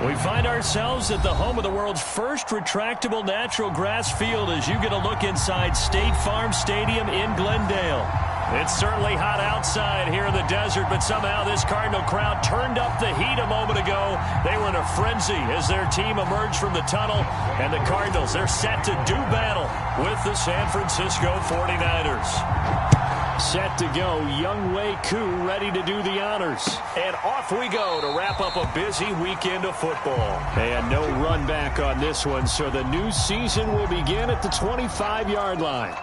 We find ourselves at the home of the world's first retractable natural grass field as you get a look inside State Farm Stadium in Glendale. It's certainly hot outside here in the desert, but somehow this Cardinal crowd turned up the heat a moment ago. They were in a frenzy as their team emerged from the tunnel, and the Cardinals, they're set to do battle with the San Francisco 49ers. Set to go, Younghoe Koo ready to do the honors. And off we go to wrap up a busy weekend of football. And no run back on this one, so the new season will begin at the 25-yard line.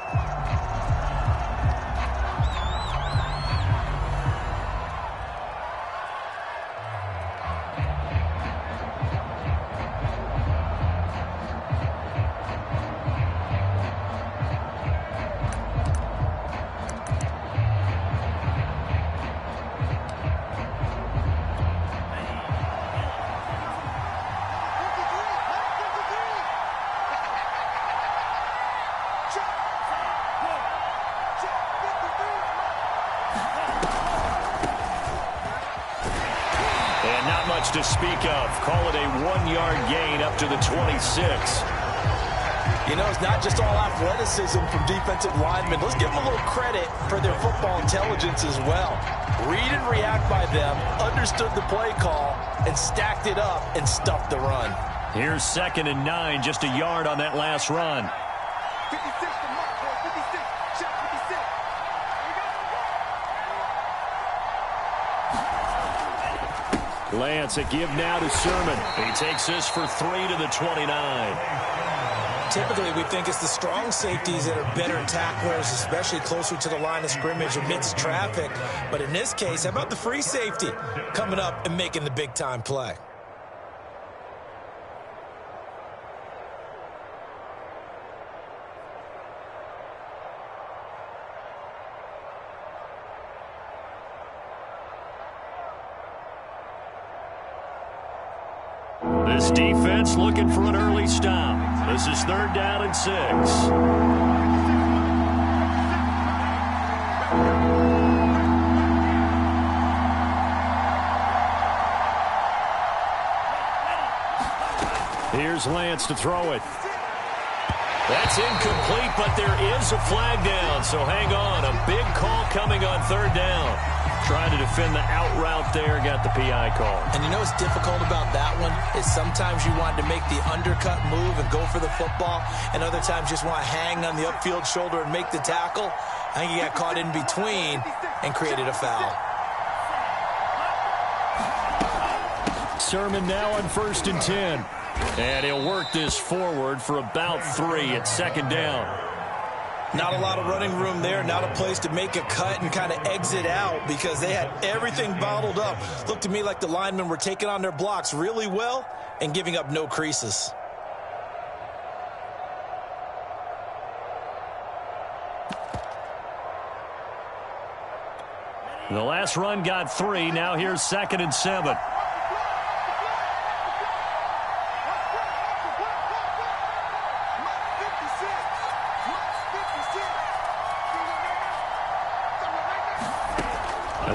To speak of. Call it a 1-yard gain up to the 26. You know, it's not just all athleticism from defensive linemen. Let's give them a little credit for their football intelligence as well. Read and react by them, understood the play call, and stacked it up and stuffed the run. Here's 2nd and 9, just a yard on that last run. 56 to mark, 56, check 56. Lance, a give now to Sermon. He takes this for 3 to the 29. Typically, we think it's the strong safeties that are better tacklers, especially closer to the line of scrimmage amidst traffic. But in this case, how about the free safety coming up and making the big-time play? This defense looking for an early stop. This is 3rd down and 6. Here's Lance to throw it. That's incomplete, but there is a flag down, so hang on. A big call coming on 3rd down. Trying to defend the out route there, got the PI call. And you know what's difficult about that one is sometimes you want to make the undercut move and go for the football, and other times just want to hang on the upfield shoulder and make the tackle. I think he got caught in between and created a foul. Sermon now on 1st and 10. And he'll work this forward for about 3 at 2nd down. Not a lot of running room there, not a place to make a cut and kind of exit out because they had everything bottled up. Looked to me like the linemen were taking on their blocks really well and giving up no creases. The last run got 3. Now here's 2nd and 7.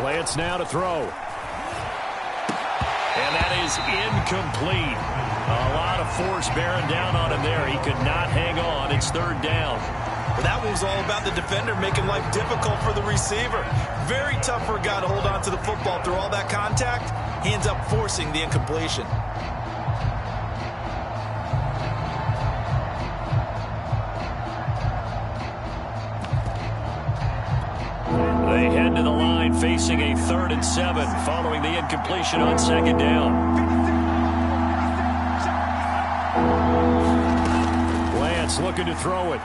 Lance now to throw. And that is incomplete. A lot of force bearing down on him there. He could not hang on. It's 3rd down. Well, that one was all about the defender making life difficult for the receiver. Very tough for a guy to hold on to the football through all that contact. He ends up forcing the incompletion. They head to the line facing a 3rd and 7 following the incompletion on 2nd down. Lance looking to throw it.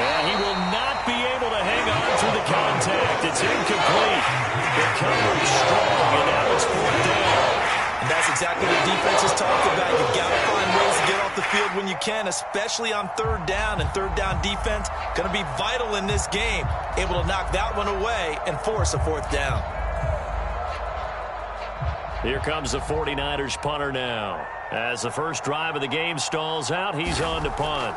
And he will not be able to hang on through the contact. It's incomplete. The coverage strong, and now it's 4th down. And that's exactly what defense has talked about. You've got to find ways to get off the field when you can, especially on 3rd down. And 3rd down defense going to be vital in this game. Able to knock that one away and force a 4th down. Here comes the 49ers punter now. As the first drive of the game stalls out, he's on to punt.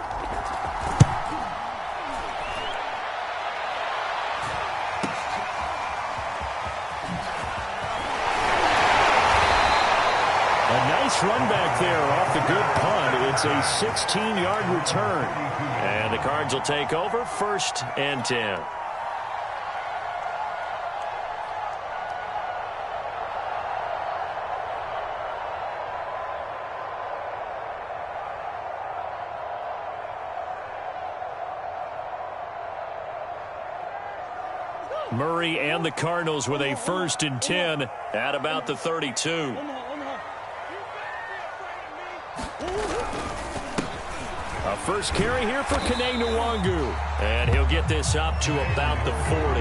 It's a 16-yard return. And the Cards will take over 1st and 10. Murray and the Cardinals with a 1st and 10 at about the 32. A first carry here for Kene Nwangwu. And he'll get this up to about the 40.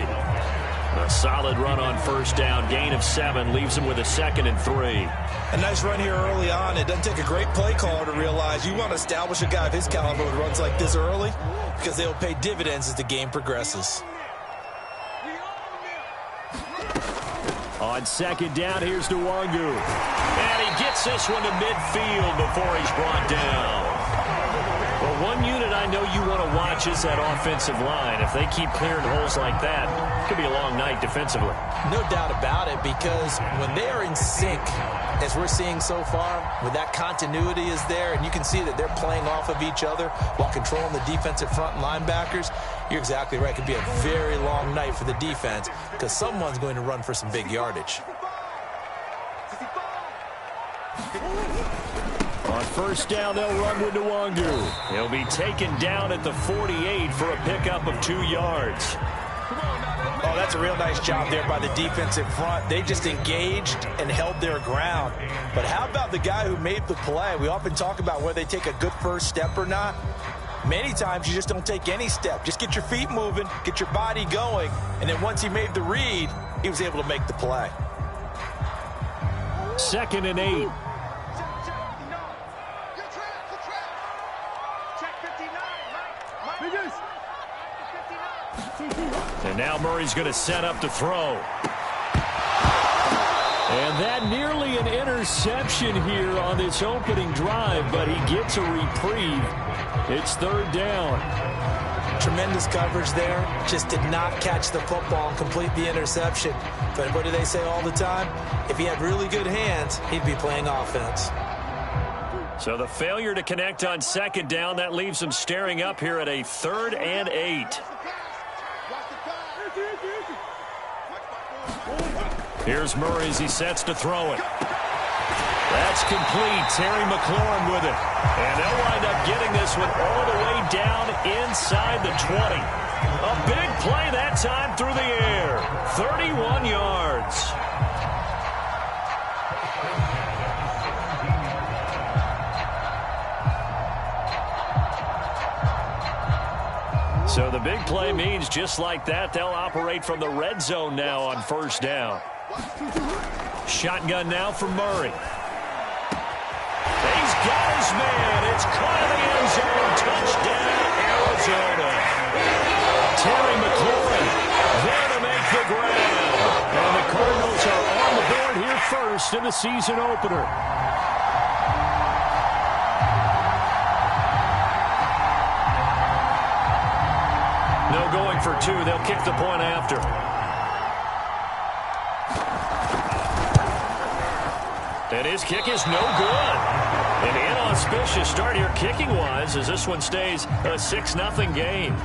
A solid run on 1st down. Gain of 7 leaves him with a 2nd and 3. A nice run here early on. It doesn't take a great play caller to realize you want to establish a guy of his caliber who runs like this early because they'll pay dividends as the game progresses. On 2nd down, here's Nwangwu. And he gets this one to midfield before he's brought down. Well, one unit I know you want to watch is that offensive line. If they keep clearing holes like that, it could be a long night defensively. No doubt about it, because when they are in sync, as we're seeing so far, when that continuity is there, and you can see that they're playing off of each other while controlling the defensive front linebackers, you're exactly right. It could be a very long night for the defense because someone's going to run for some big yardage. On 1st down, they'll run with Nwangwu. He'll be taken down at the 48 for a pickup of 2 yards. Oh, that's a real nice job there by the defensive front. They just engaged and held their ground. But how about the guy who made the play? We often talk about whether they take a good first step or not. Many times you just don't take any step. Just get your feet moving, get your body going, and then once he made the read, he was able to make the play. 2nd and 8. And now Murray's going to set up to throw. And that nearly an interception here on this opening drive, but he gets a reprieve. It's 3rd down. Tremendous coverage there. Just did not catch the football and complete the interception. But what do they say all the time? If he had really good hands, he'd be playing offense. So the failure to connect on 2nd down, that leaves him staring up here at a 3rd and 8. Here's Murray as he sets to throw it. That's complete. Terry McLaurin with it. And they'll wind up getting this one all the way down inside the 20. A big play that time through the air. 31 yards. So the big play means just like that, they'll operate from the red zone now on 1st down. Shotgun now for Murray. He's got his man. It's caught in the end zone. Touchdown, Arizona. Terry McLaurin there to make the grab. And the Cardinals are on the board here first in the season opener. No going for 2. They'll kick the point after. And his kick is no good. An inauspicious start here kicking-wise as this one stays a 6-0 game.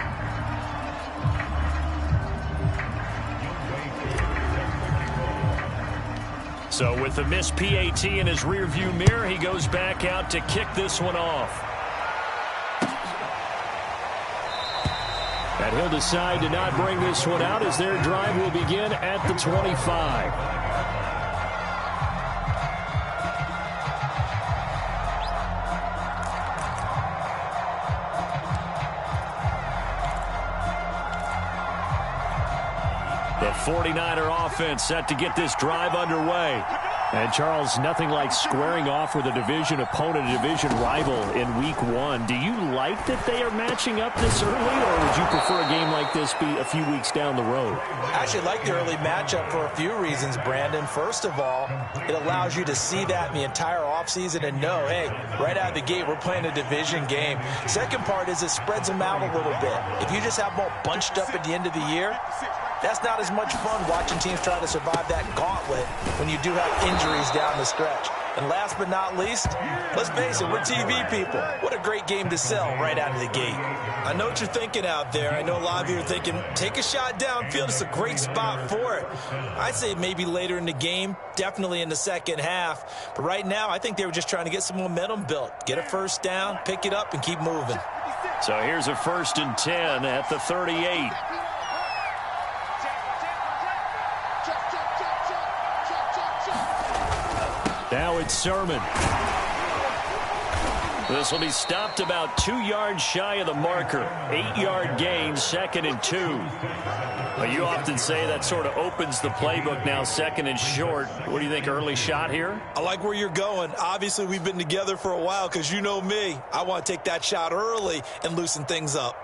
So with the missed PAT in his rearview mirror, he goes back out to kick this one off. And he'll decide to not bring this one out as their drive will begin at the 25. The 49er offense set to get this drive underway. And, Charles, nothing like squaring off with a division opponent, a division rival in Week 1. Do you like that they are matching up this early, or would you prefer a game like this be a few weeks down the road? I actually like the early matchup for a few reasons, Brandon. First of all, it allows you to see that in the entire offseason and know, hey, right out of the gate, we're playing a division game. Second part is it spreads them out a little bit. If you just have them all bunched up at the end of the year, that's not as much fun watching teams try to survive that gauntlet when you do have injuries down the stretch. And last but not least, let's face it, we're TV people. What a great game to sell right out of the gate. I know what you're thinking out there. I know a lot of you are thinking, take a shot downfield. It's a great spot for it. I'd say maybe later in the game, definitely in the second half. But right now, I think they were just trying to get some momentum built. Get a first down, pick it up, and keep moving. So here's a 1st and 10 at the 38. Now it's Sermon. This will be stopped about 2 yards shy of the marker. 8-yard gain, 2nd and 2. Well, you often say that sort of opens the playbook now, 2nd and short. What do you think, early shot here? I like where you're going. Obviously, we've been together for a while because you know me. I want to take that shot early and loosen things up.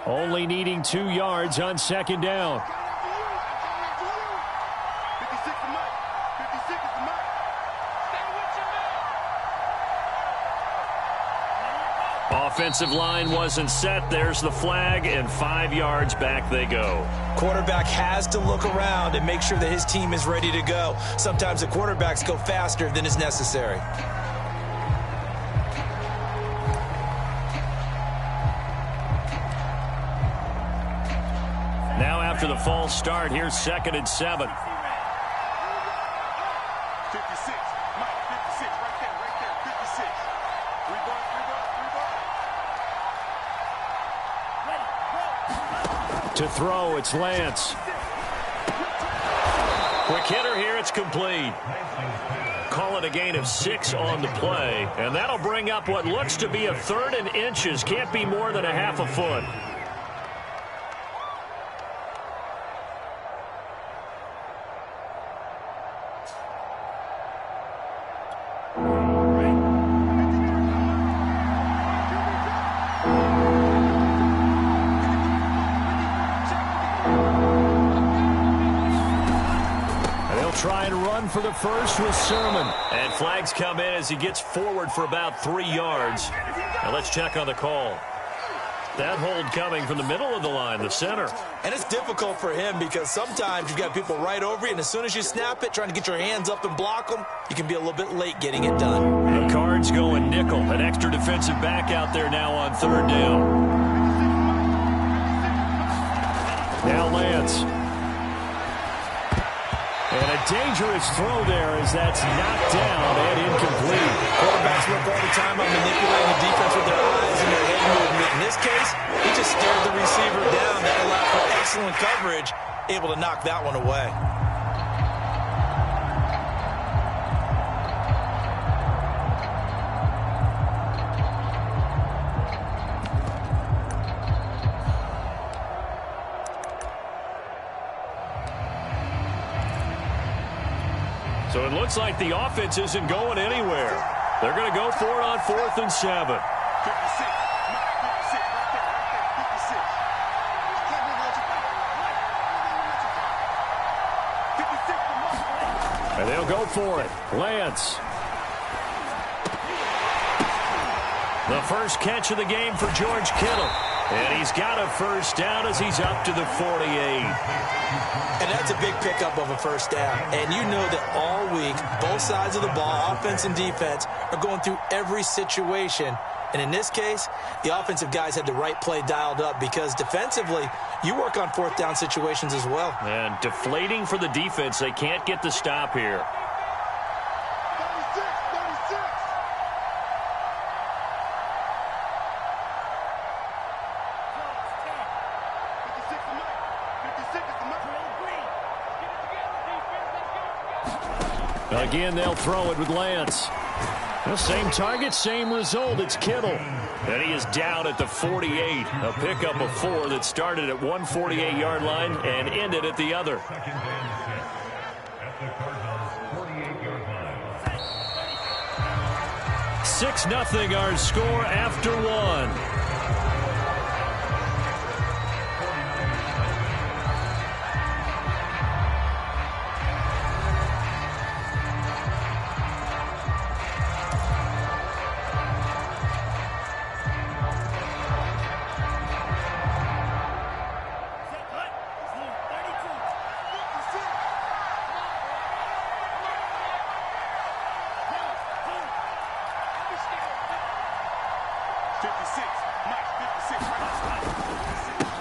Only needing 2 yards on 2nd down. Offensive line wasn't set. There's the flag, and 5 yards back they go. Quarterback has to look around and make sure that his team is ready to go. Sometimes the quarterbacks go faster than is necessary. Now after the false start, here's 2nd and 7. 56. Mike, 56. Right there. 56. Rebound. To throw, it's Lance. Quick hitter here, it's complete. Call it a gain of 6 on the play, and that'll bring up what looks to be a 3rd and inches. Can't be more than a half a foot. Try and run for the first with Sermon. And flags come in as he gets forward for about 3 yards. Now let's check on the call. That hold coming from the middle of the line, the center. And it's difficult for him because sometimes you've got people right over you, and as soon as you snap it, trying to get your hands up and block them, you can be a little bit late getting it done. The Cards going nickel. An extra defensive back out there now on 3rd down. Now Lance. And a dangerous throw there as that's knocked down and incomplete. Quarterbacks work all the time on manipulating the defense with their eyes and their head movement. In this case, he just stared the receiver down. That allowed for excellent coverage, able to knock that one away. So it looks like the offense isn't going anywhere. They're going to go for it on 4th and 7. 56. Right there. 56. And they'll go for it. Lance. The first catch of the game for George Kittle. And he's got a first down as he's up to the 48. And that's a big pickup of a first down. And you know that all week, both sides of the ball, offense and defense, are going through every situation. And in this case, the offensive guys had the right play dialed up because defensively, you work on 4th down situations as well. And deflating for the defense. They can't get the stop here. 36. Again, they'll throw it with Lance. The same target, same result. It's Kittle. And he is down at the 48. A pickup of 4 that started at 148-yard line and ended at the other. 6-0 our score after 1.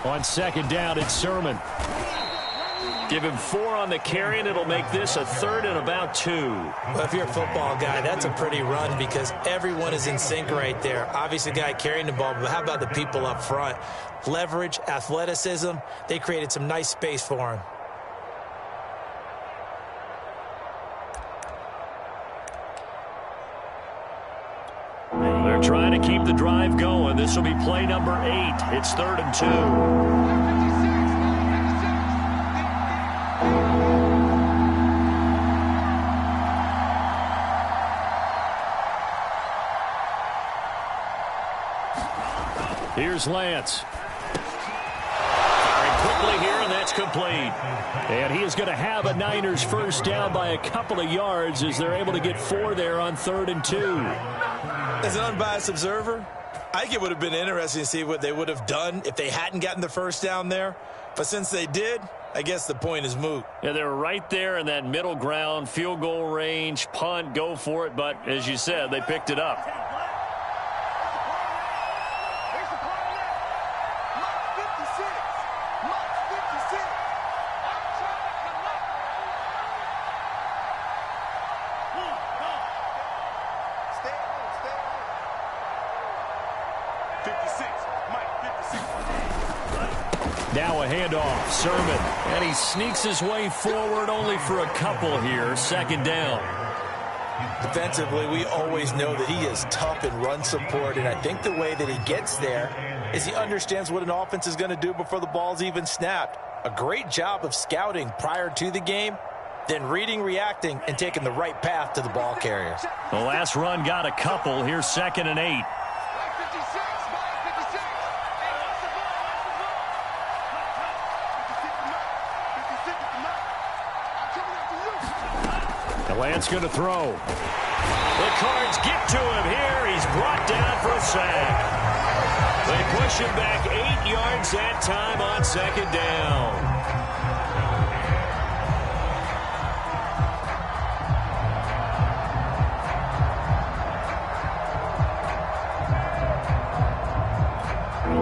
On second down, it's Sermon. Give him 4 on the carry, and it'll make this a 3rd and about 2. Well, if you're a football guy, that's a pretty run because everyone is in sync right there. Obviously, the guy carrying the ball, but how about the people up front? Leverage, athleticism, they created some nice space for him. They're trying to keep the drive going. This will be play number 8. It's 3rd and 2. Here's Lance. Firing quickly here, and that's complete. And he is going to have a Niners first down by a couple of yards as they're able to get 4 there on 3rd and 2. As an unbiased observer, I think it would have been interesting to see what they would have done if they hadn't gotten the first down there. But since they did, I guess the point is moot. Yeah, they're right there in that middle ground, field goal range, punt, go for it. But as you said, they picked it up. Now a handoff, Sermon, and he sneaks his way forward only for a couple here, 2nd down. Defensively, we always know that he is tough in run support, and I think the way that he gets there is he understands what an offense is going to do before the ball's even snapped. A great job of scouting prior to the game, then reading, reacting, and taking the right path to the ball carrier. The last run got a couple. Here's 2nd and 8. Lance going to throw. The Cards get to him here. He's brought down for a sack. They push him back 8 yards that time on 2nd down.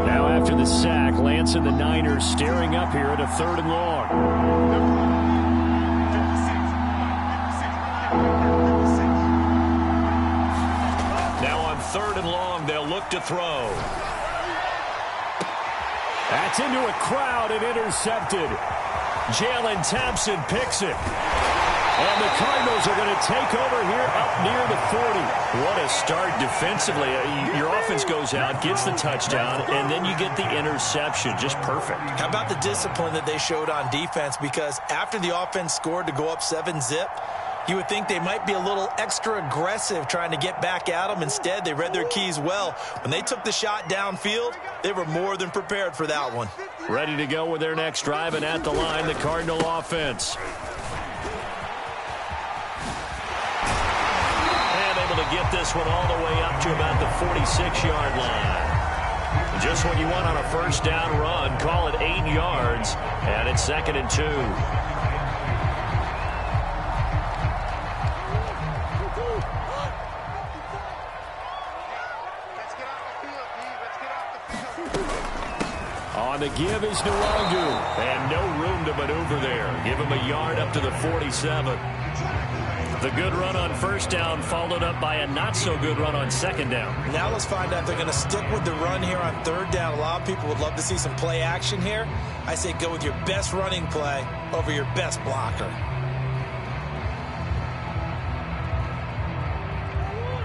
Now after the sack, Lance and the Niners staring up here at a 3rd and long. Now on 3rd and long, they'll look to throw. That's into a crowd and intercepted. Jalen Thompson picks it. And the Cardinals are going to take over here up near the 40. What a start defensively. Your offense goes out, gets the touchdown, and then you get the interception. Just perfect. How about the discipline that they showed on defense? Because after the offense scored to go up 7-zip, you would think they might be a little extra aggressive trying to get back at them. Instead, they read their keys well. When they took the shot downfield, they were more than prepared for that one. Ready to go with their next drive, and at the line, the Cardinal offense. And able to get this one all the way up to about the 46-yard line. Just what you want on a first down run. Call it 8 yards, and it's 2nd and 2. On the give is Nwangu, and no room to maneuver there. Give him a yard up to the 47. The good run on first down followed up by a not-so-good run on 2nd down. Now let's find out if they're going to stick with the run here on 3rd down. A lot of people would love to see some play action here. I say go with your best running play over your best blocker.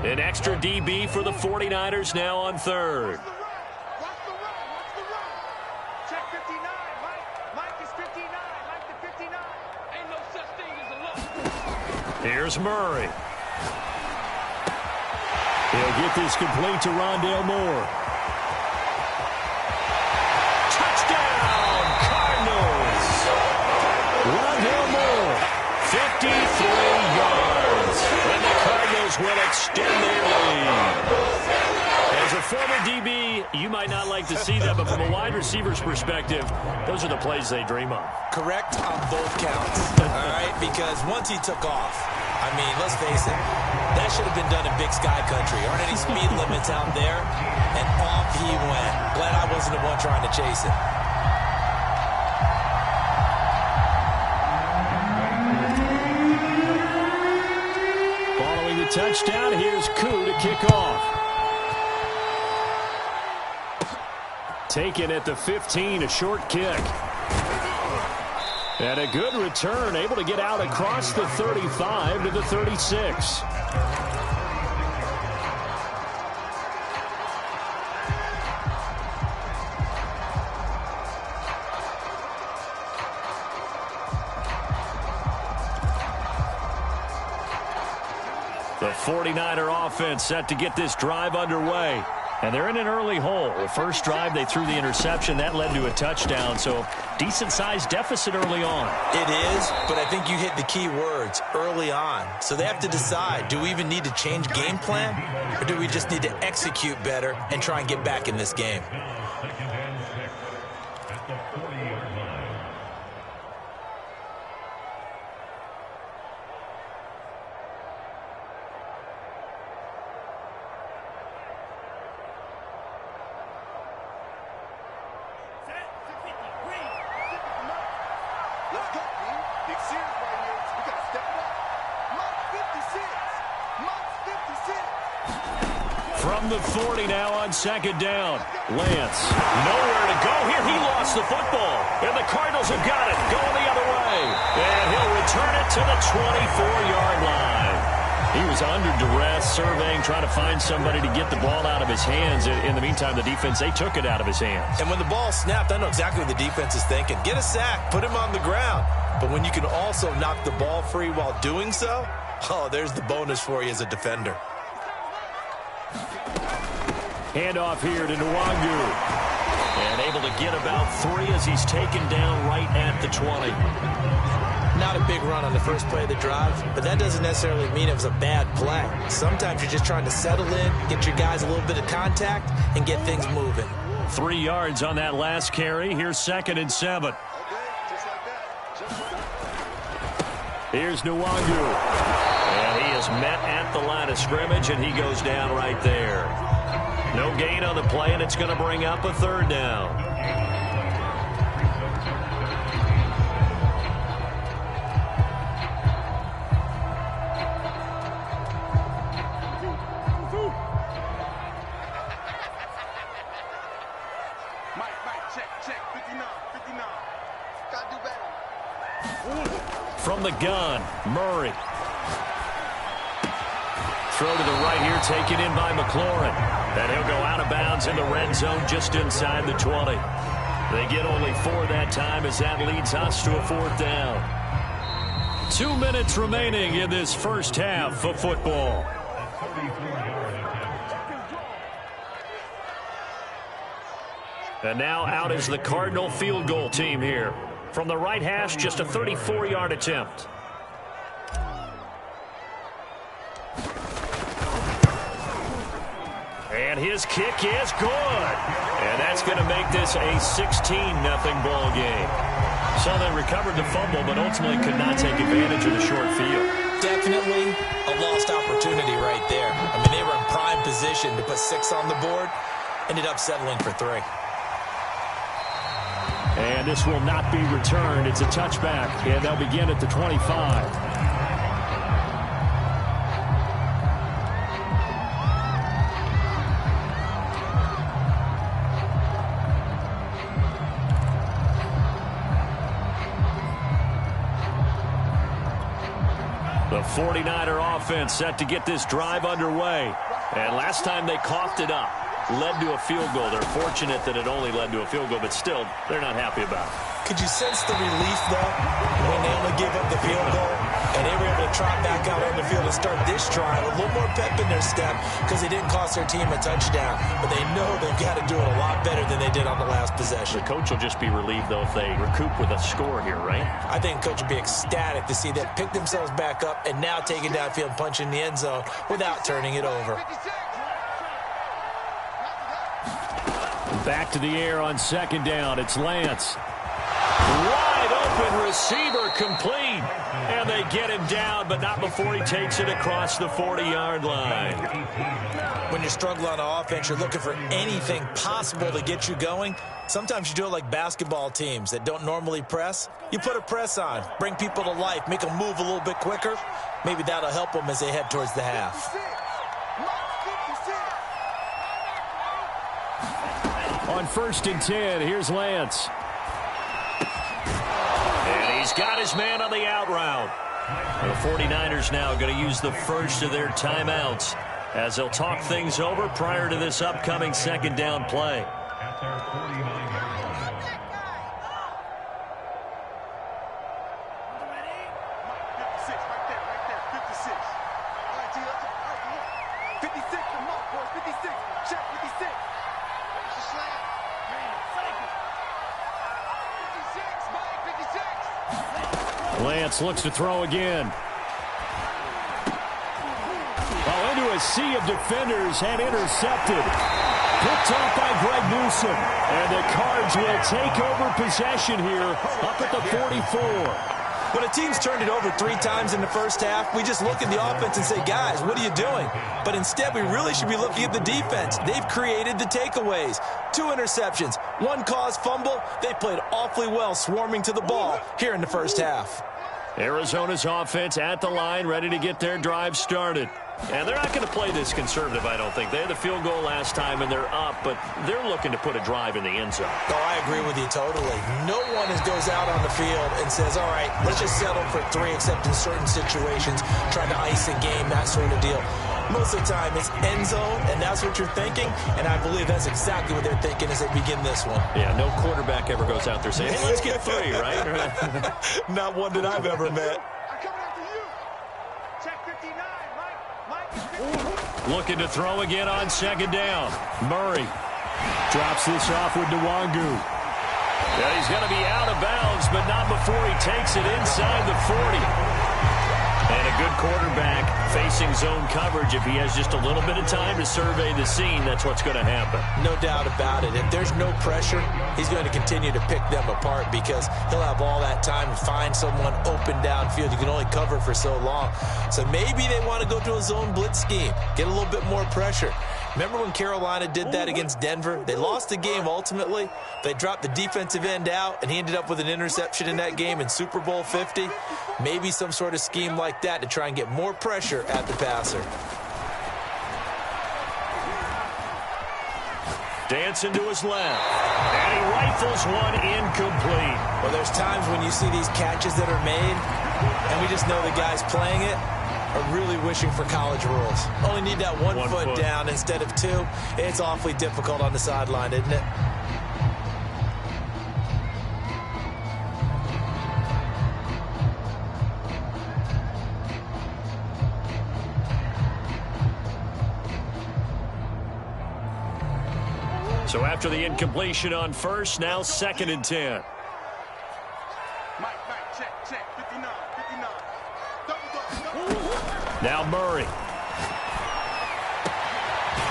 An extra DB for the 49ers now on 3rd. Here's Murray. He'll get this complete to Rondale Moore. Touchdown, Cardinals! Rondale Moore, 53 yards. And the Cardinals will extend their lead. As a former DB, you might not like to see that, but from a wide receiver's perspective, those are the plays they dream of. Correct on both counts, all right? Because once he took off, I mean, let's face it, that should have been done in Big Sky Country. Aren't any speed limits out there? And off he went. Glad I wasn't the one trying to chase it. Following the touchdown, here's Koo to kick off. Taken at the 15, a short kick. And a good return, able to get out across the 35 to the 36. The 49er offense set to get this drive underway. And they're in an early hole. The first drive, they threw the interception. That led to a touchdown. So decent-sized deficit early on. It is, but I think you hit the key words, early on. So they have to decide, do we even need to change game plan? Or do we just need to execute better and try and get back in this game? Let's go, team. Big series right here. We got to step it up. Mark 56. Mark 56. From the 40 now on second down. Lance, nowhere to go here. He lost the football. And the Cardinals have got it. Going the other way. And he'll return it to the 24-yard line. He was under duress, surveying, trying to find somebody to get the ball out of his hands. In the meantime, the defense, they took it out of his hands. And when the ball snapped, I know exactly what the defense is thinking. Get a sack, put him on the ground. But when you can also knock the ball free while doing so, oh, there's the bonus for you as a defender. Handoff here to Nwangu. And able to get about 3 as he's taken down right at the 20. Not a big run on the first play of the drive, but that doesn't necessarily mean it was a bad play. Sometimes you're just trying to settle in, get your guys a little bit of contact, and get things moving. 3 yards on that last carry. Here's 2nd and 7. Here's Nwangu. And he is met at the line of scrimmage, and he goes down right there. No gain on the play, and it's going to bring up a 3rd down. From the gun, Murray. Throw to the right here, taken in by McLaurin. And he'll go out of bounds in the red zone just inside the 20. They get only 4 that time as that leads us to a 4th down. 2 minutes remaining in this first half of football. And now out is the Cardinal field goal team here. From the right hash, just a 34-yard attempt. And his kick is good. And that's going to make this a 16-0 ball game. So they recovered the fumble, but ultimately could not take advantage of the short field. Definitely a lost opportunity right there. I mean, they were in prime position to put 6 on the board. Ended up settling for 3. And this will not be returned. It's a touchback, and they'll begin at the 25. The 49er offense set to get this drive underway. And last time they coughed it up, led to a field goal. They're fortunate that it only led to a field goal, but still, they're not happy about it. Could you sense the relief, though, when they only gave up the field goal and they were able to trot back out on the field and start this drive with a little more pep in their step because they didn't cost their team a touchdown, but they know they've got to do it a lot better than they did on the last possession. The coach will just be relieved, though, if they recoup with a score here, right? I think the coach will be ecstatic to see them pick themselves back up and now take it downfield, punch in the end zone without turning it over. Back to the air on 2nd down. It's Lance. Wide Open receiver complete. And they get him down, but not before he takes it across the 40-yard line. When you struggle on offense, you're looking for anything possible to get you going. Sometimes you do it like basketball teams that don't normally press. You put a press on, bring people to life, make them move a little bit quicker. Maybe that'll help them as they head towards the half. On 1st and 10, here's Lance. And he's got his man on the out route. The 49ers now going to use the first of their timeouts as they'll talk things over prior to this upcoming 2nd down play. Lance looks to throw again. Oh, into a sea of defenders and intercepted. Picked off by Greg Newsome. And the Cards will take over possession here up at the 44. When a team's turned it over 3 times in the first half, we just look at the offense and say, guys, what are you doing? But instead, we really should be looking at the defense. They've created the takeaways. 2 interceptions, 1 caused fumble. They played awfully well swarming to the ball here in the first half. Arizona's offense at the line, ready to get their drive started. And they're not going to play this conservative, I don't think. They had the field goal last time, and they're up, but they're looking to put a drive in the end zone. Oh, I agree with you totally. No one goes out on the field and says, all right, let's just settle for 3, except in certain situations, trying to ice a game, that sort of deal. Most of the time, it's end zone, and that's what you're thinking, and I believe that's exactly what they're thinking as they begin this one. Yeah, no quarterback ever goes out there saying, hey, let's get 3, right? Not one that I've ever met. Looking to throw again on 2nd down. Murray drops this off with Nwangu. Yeah, he's going to be out of bounds, but not before he takes it inside the 40. And a good quarterback facing zone coverage. If he has just a little bit of time to survey the scene, that's what's going to happen. No doubt about it. If there's no pressure, he's going to continue to pick them apart because he'll have all that time to find someone open downfield. You can only cover for so long. So maybe they want to go to a zone blitz scheme, get a little bit more pressure. Remember when Carolina did that against Denver? They lost the game ultimately. They dropped the defensive end out, and he ended up with an interception in that game in Super Bowl 50. Maybe some sort of scheme like that to try and get more pressure at the passer. Dancing to his left. And he rifles one incomplete. Well, there's times when you see these catches that are made, and we just know the guys playing it are really wishing for college rules. Only need that one foot down instead of 2. It's awfully difficult on the sideline, isn't it? So after the incompletion on 1st, now 2nd and 10. Check, 59. Now Murray.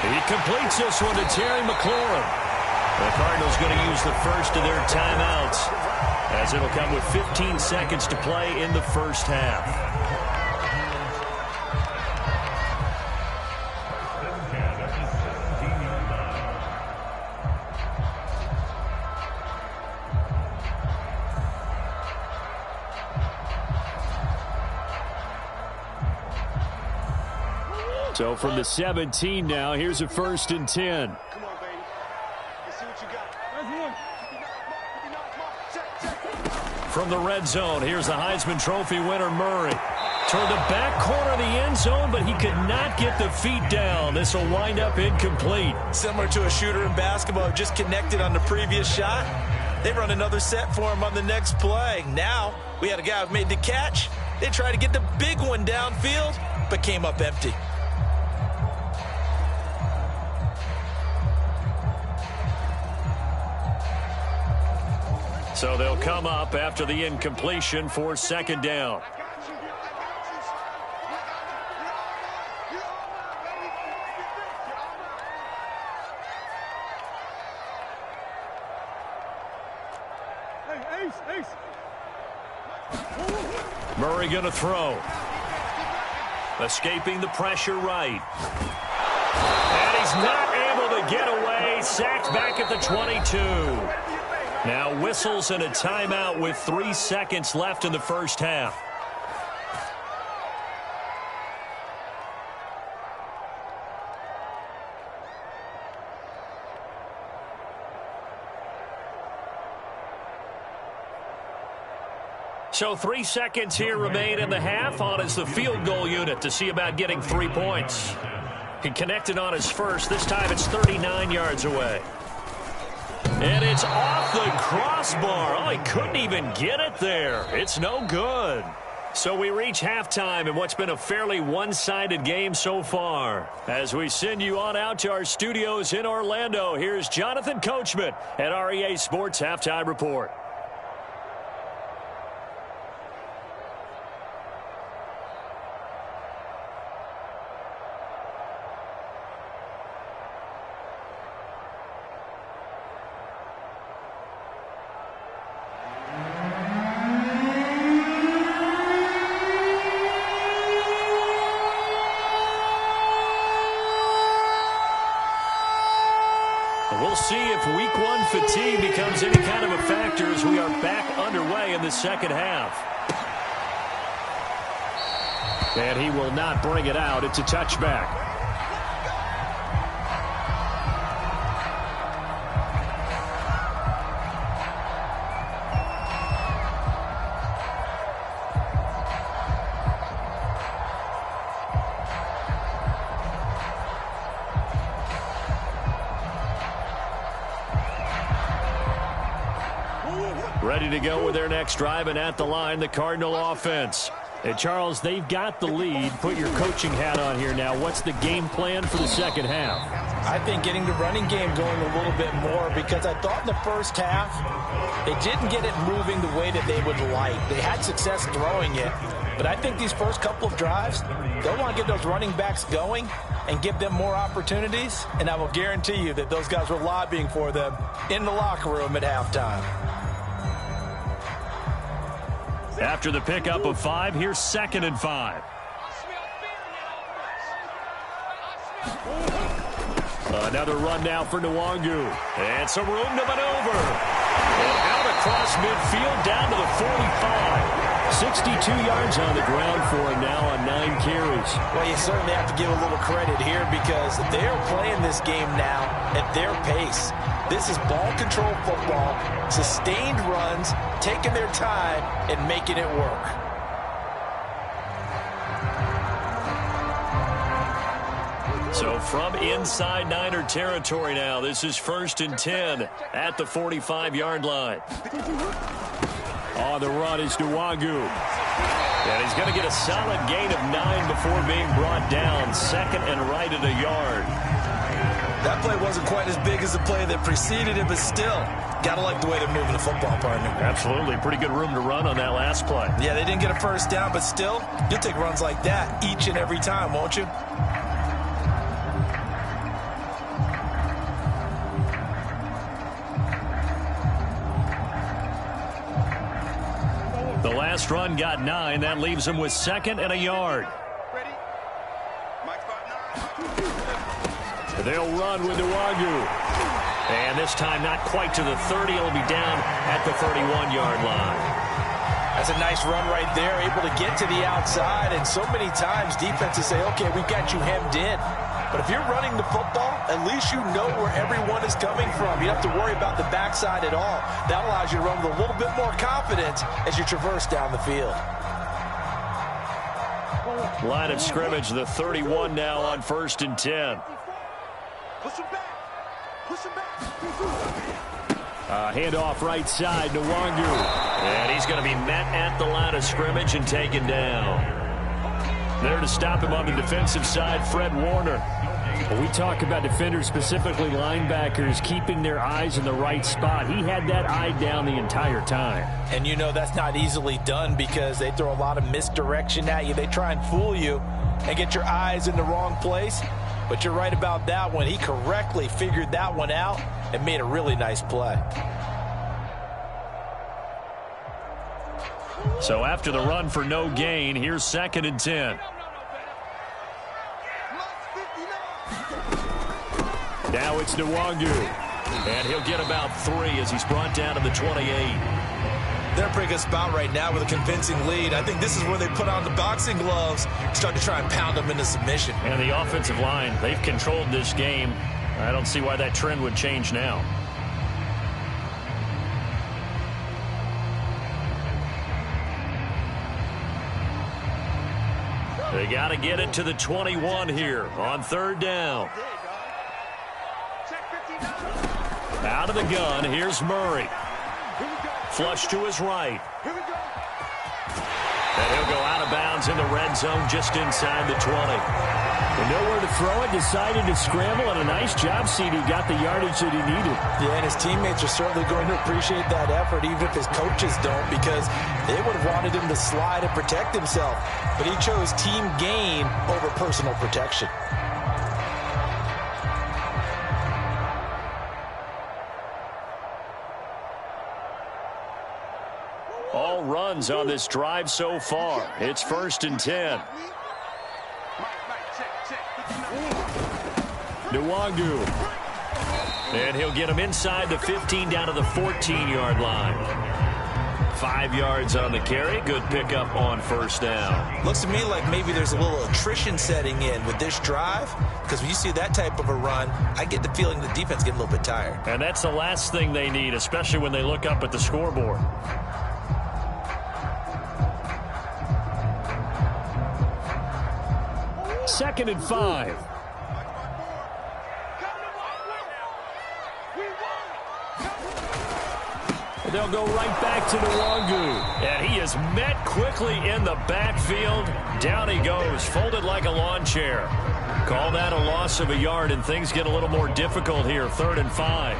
He completes this one to Terry McLaurin. The Cardinals going to use the first of their timeouts as it'll come with 15 seconds to play in the first half. So from the 17 now, here's a 1st and 10. Come on, baby. Let's see what you got. From the red zone, here's the Heisman Trophy winner, Murray. Toward the back corner of the end zone, but he could not get the feet down. This will wind up incomplete. Similar to a shooter in basketball who just connected on the previous shot. They run another set for him on the next play. Now, we had a guy who made the catch. They tried to get the big one downfield, but came up empty. So they'll come up after the incompletion for 2nd down. Hey, Ace. Murray going to throw. Escaping the pressure right. And he's not able to get away. Sacked back at the 22. Now whistles and a timeout with 3 seconds left in the first half. So 3 seconds here remain in the half. On is the field goal unit to see about getting 3 points. He connected on his first. This time it's 39 yards away. And it's off the crossbar. Oh, he couldn't even get it there. It's no good. So we reach halftime in what's been a fairly one-sided game so far. As we send you on out to our studios in Orlando, here's Jonathan Coachman at REA Sports Halftime Report. We'll see if week one fatigue becomes any kind of a factor as we are back underway in the second half. And he will not bring it out. It's a touchback. Ready to go with their next drive, and at the line, the Cardinal offense. And Charles, they've got the lead. Put your coaching hat on here now. What's the game plan for the second half? I think getting the running game going a little bit more, because I thought in the first half they didn't get it moving the way that they would like. They had success throwing it, but I think these first couple of drives, they'll want to get those running backs going and give them more opportunities, and I will guarantee you that those guys were lobbying for them in the locker room at halftime. After the pickup of 5, here's 2nd and 5. Another run now for Nwangu. And some room to maneuver. And out across midfield down to the 45. 62 yards on the ground for him now on 9 carries. Well, you certainly have to give a little credit here because they're playing this game now at their pace. This is ball control football, sustained runs, taking their time and making it work. So from inside Niner territory now, this is 1st and 10 at the 45-yard line. On the run is Nwangu. And he's going to get a solid gain of 9 before being brought down. 2nd and right at a yard. That play wasn't quite as big as the play that preceded it, but still, got to like the way they're moving the football, partner. Absolutely. Pretty good room to run on that last play. Yeah, they didn't get a first down, but still, you'll take runs like that each and every time, won't you? The last run got 9. That leaves him with 2nd and a yard. They'll run with Nwangu. And this time not quite to the 30. It'll be down at the 31-yard line. That's a nice run right there, able to get to the outside. And so many times defenses say, okay, we've got you hemmed in. But if you're running the football, at least you know where everyone is coming from. You don't have to worry about the backside at all. That allows you to run with a little bit more confidence as you traverse down the field. Line of scrimmage, the 31 now on 1st and 10. Push him back. Push him back. Handoff right side, Nwangu. And he's going to be met at the line of scrimmage and taken down. There to stop him on the defensive side, Fred Warner. When we talk about defenders, specifically linebackers, keeping their eyes in the right spot, he had that eye down the entire time. And you know that's not easily done because they throw a lot of misdirection at you. They try and fool you and get your eyes in the wrong place. But you're right about that one. He correctly figured that one out and made a really nice play. So after the run for no gain, here's 2nd and 10. Now it's Nwangu. And he'll get about 3 as he's brought down to the 28. They're in a pretty good spot right now with a convincing lead. I think this is where they put on the boxing gloves, start to try and pound them into submission. And the offensive line, they've controlled this game. I don't see why that trend would change now. They got to get it to the 21 here on 3rd down. Out of the gun, here's Murray. Flush to his right. And he'll go out of bounds in the red zone just inside the 20. And nowhere to throw it, decided to scramble, and a nice job, CD. Got the yardage that he needed. Yeah, and his teammates are certainly going to appreciate that effort, even if his coaches don't, because they would have wanted him to slide and protect himself. But he chose team gain over personal protection. All runs on this drive so far. It's 1st and 10. Nwangu. And he'll get him inside the 15 down to the 14-yard line. 5 yards on the carry. Good pickup on 1st down. Looks to me like maybe there's a little attrition setting in with this drive, because when you see that type of a run, I get the feeling the defense getting a little bit tired. And that's the last thing they need, especially when they look up at the scoreboard. 2nd and 5. They'll go right back to Nwangu. And he is met quickly in the backfield. Down he goes, folded like a lawn chair. Call that a loss of a yard, and things get a little more difficult here. 3rd and 5.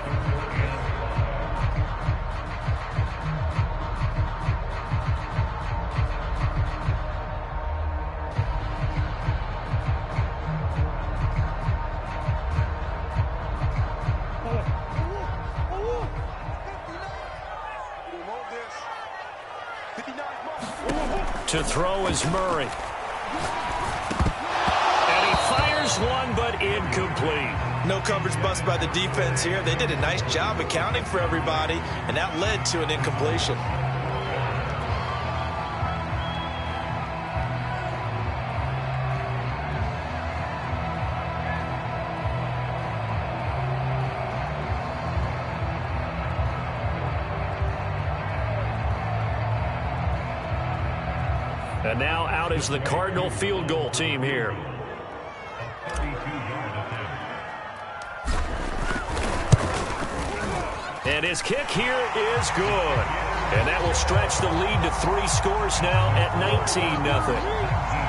To throw is Murray. And he fires one, but incomplete. No coverage bust by the defense here. They did a nice job accounting for everybody, and that led to an incompletion. And now out is the Cardinal field goal team here. And his kick here is good. And that will stretch the lead to 3 scores now at 19-0.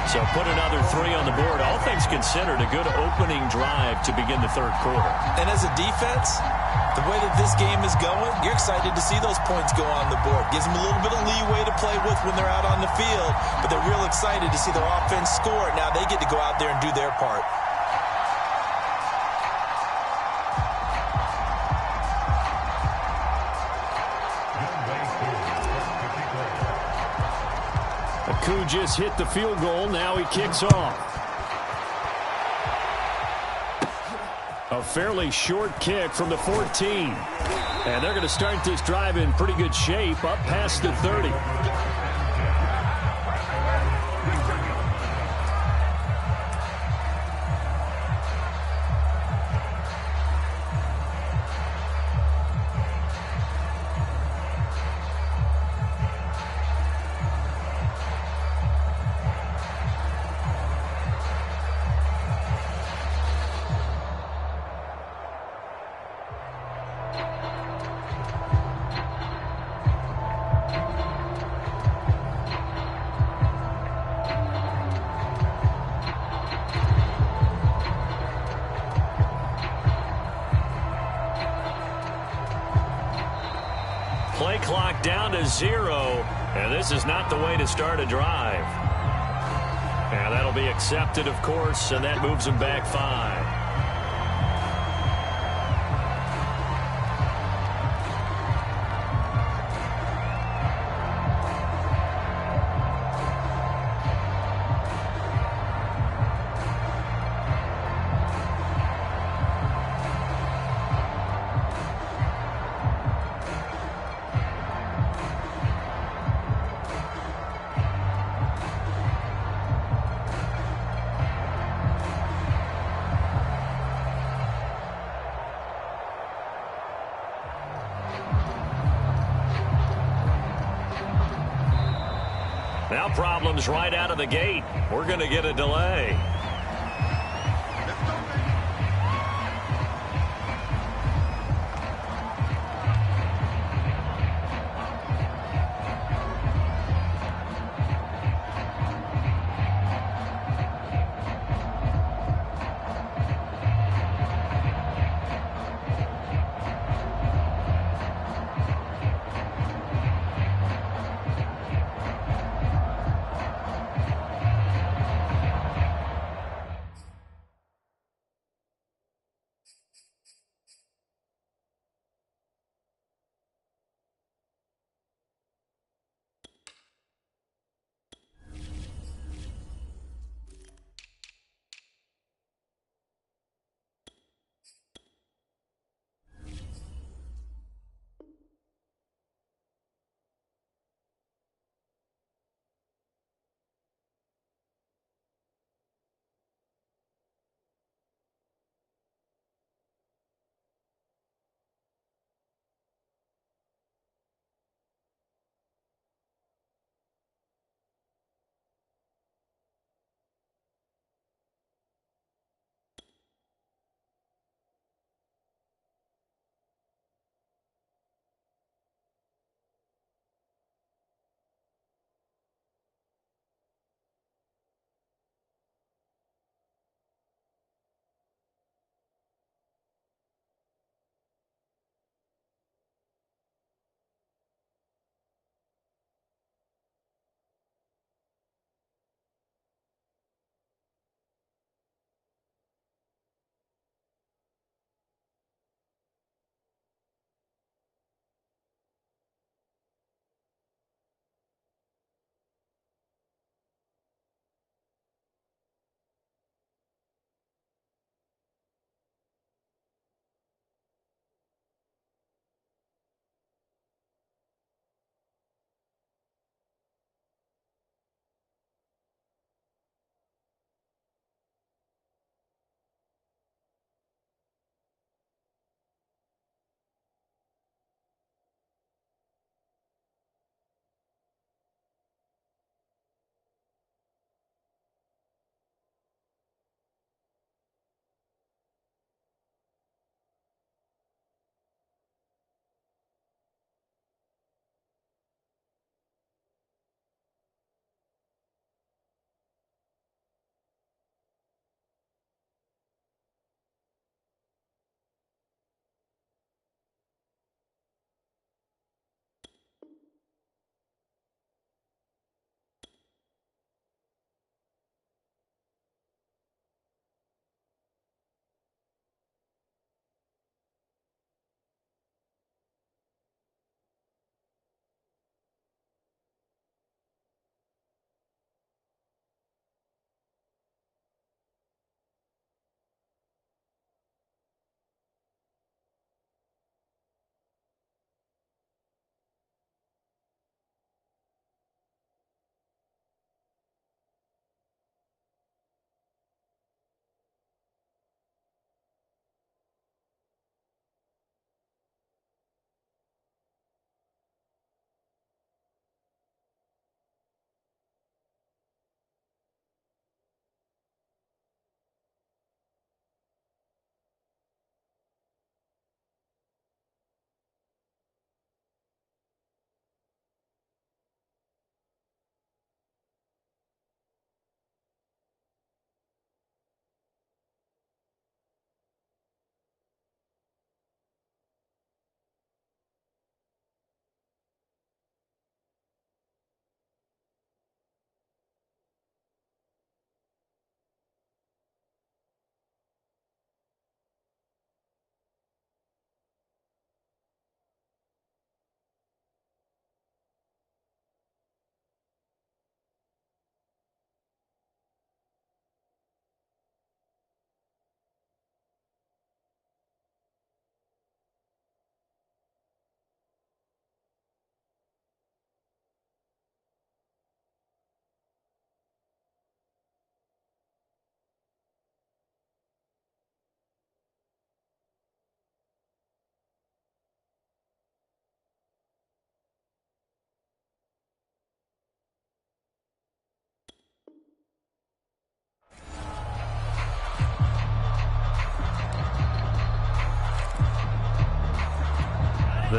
So put another 3 on the board. All things considered, a good opening drive to begin the 3rd quarter. And as a defense, the way that this game is going, you're excited to see those points go on the board. Gives them a little bit of leeway to play with when they're out on the field, but they're real excited to see their offense score. Now they get to go out there and do their part. Aku just hit the field goal. Now he kicks off. A fairly short kick from the 14. And they're going to start this drive in pretty good shape up past the 30. Play clock down to 0, and this is not the way to start a drive. And that'll be accepted, of course, and that moves them back 5. Now problems right out of the gate. We're going to get a delay.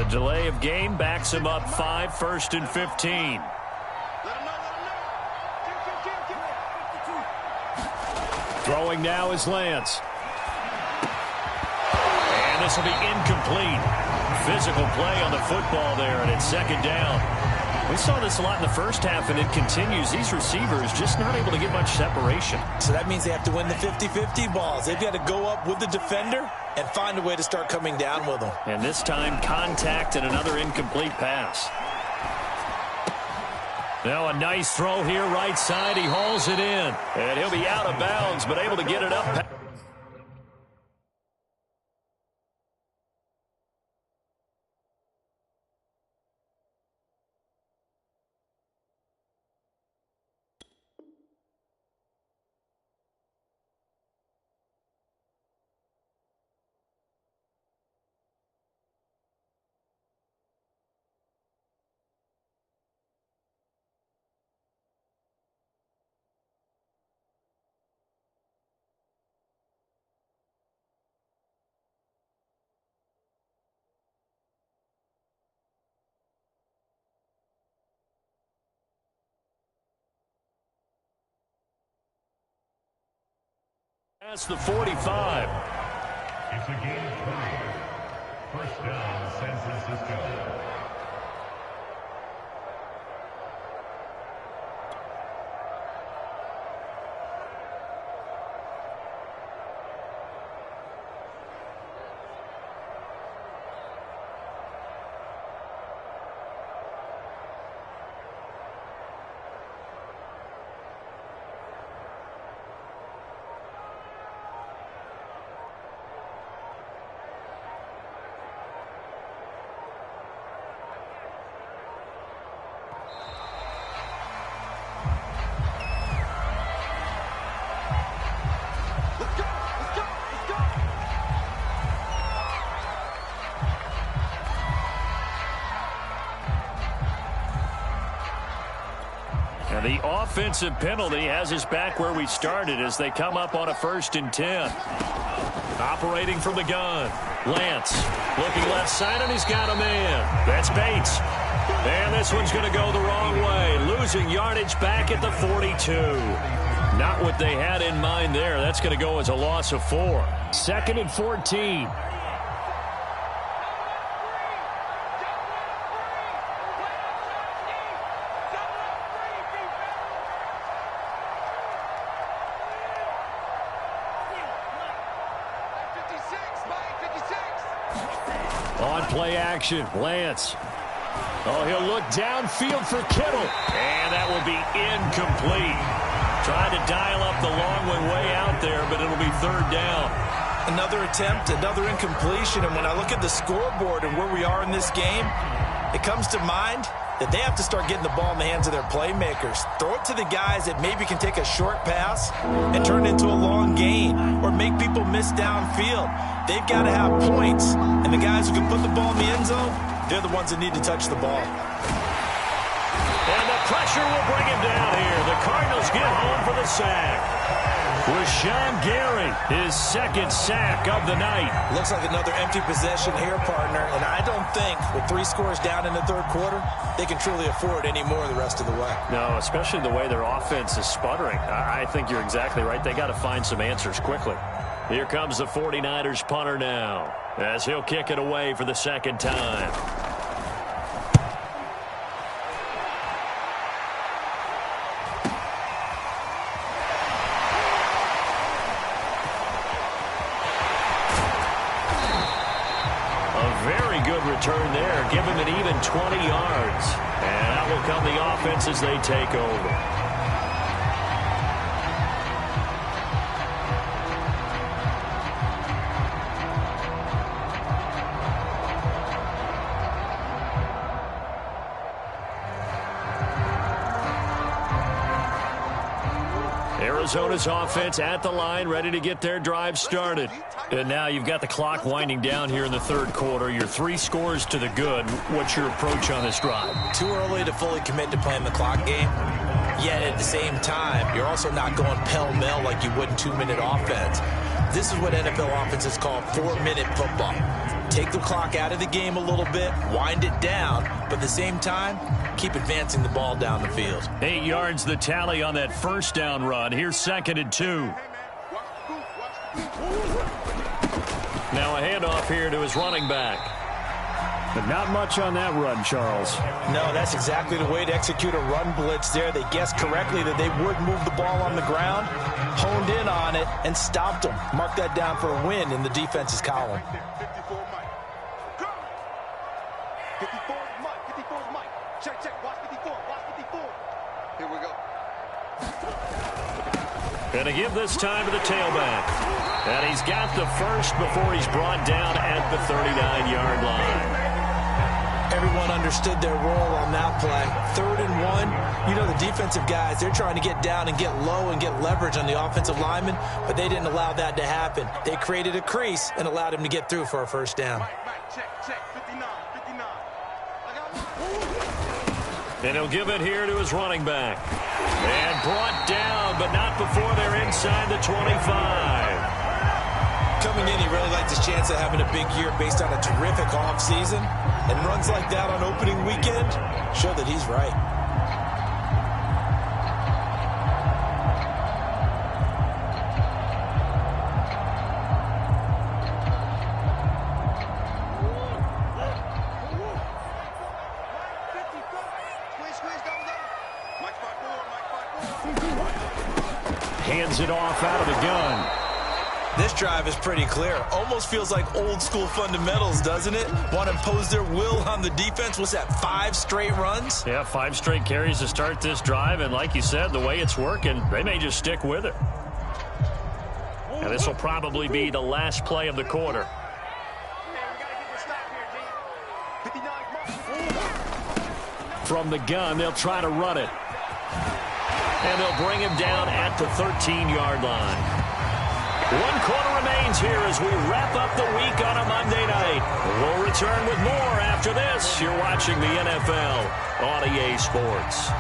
delay of game backs him up 5, 1st and 15. Throwing now is Lance. And this will be incomplete. Physical play on the football there, and it's 2nd down. We saw this a lot in the first half, and it continues. These receivers just not able to get much separation. So that means they have to win the 50-50 balls. They've got to go up with the defender and find a way to start coming down with them. And this time, contact and another incomplete pass. Now a nice throw here, right side. He hauls it in. And he'll be out of bounds, but able to get it up. That's the 45. It's a game 3. 1st down, San Francisco. The offensive penalty has us back where we started as they come up on a 1st and 10. Operating from the gun. Lance looking left side, and he's got a man. That's Bates. And this one's going to go the wrong way. Losing yardage back at the 42. Not what they had in mind there. That's going to go as a loss of 4. 2nd and 14. Play action. Lance. Oh, he'll look downfield for Kittle. And that will be incomplete. Trying to dial up the long way out there, but it'll be 3rd down. Another attempt, another incompletion. And when I look at the scoreboard and where we are in this game, it comes to mind that they have to start getting the ball in the hands of their playmakers. Throw it to the guys that maybe can take a short pass and turn it into a long gain or make people miss downfield. They've got to have points, and the guys who can put the ball in the end zone, they're the ones that need to touch the ball. And the pressure will bring him down here. The Cardinals get home for the sack. Rashawn Gary, his 2nd sack of the night. Looks like another empty possession here, partner, and I don't think with 3 scores down in the 3rd quarter, they can truly afford any more the rest of the way. No, especially the way their offense is sputtering. I think you're exactly right. They got to find some answers quickly. Here comes the 49ers punter now, as he'll kick it away for the 2nd time. A very good return there. Give him an even 20 yards. And out will come the offense as they take over. Arizona's offense at the line, ready to get their drive started. And now you've got the clock winding down here in the 3rd quarter. Your 3 scores to the good. What's your approach on this drive? Too early to fully commit to playing the clock game. Yet at the same time, you're also not going pell-mell like you would in 2-minute offense. This is what NFL offenses call 4-minute football. take the clock out of the game a little bit, wind it down, but at the same time, keep advancing the ball down the field. 8 yards the tally on that first down run. Here's 2nd and 2. Now a handoff here to his running back. But not much on that run, Charles. No, that's exactly the way to execute a run blitz there. They guessed correctly that they would move the ball on the ground, honed in on it, and stopped them. Mark that down for a win in the defense's column. 54 Mike. Go! 54 Mike. 54 Mike. Check, check. Watch 54. Watch 54. Here we go. And to give this time to the tailback. And he's got the first before he's brought down at the 39-yard line. Everyone understood their role on that play. 3rd and 1. You know the defensive guys, they're trying to get down and get low and get leverage on the offensive lineman, but they didn't allow that to happen. They created a crease and allowed him to get through for a first down. Mike, check, check. 59, 59. I got one. And he'll give it here to his running back. And brought down, but not before they're inside the 25. Coming in, he really liked his chance of having a big year based on a terrific offseason. And runs like that on opening weekend show that he's right. Hands it off out of the gun. This drive is pretty clear. Almost feels like old school fundamentals, doesn't it? Want to impose their will on the defense. What's that, 5 straight runs? Yeah, 5 straight carries to start this drive. And like you said, the way it's working, they may just stick with it. And this will probably be the last play of the quarter. From the gun, they'll try to run it. And they'll bring him down at the 13-yard line. 1 quarter remains here as we wrap up the week on a Monday night. We'll return with more after this. You're watching the NFL on EA Sports.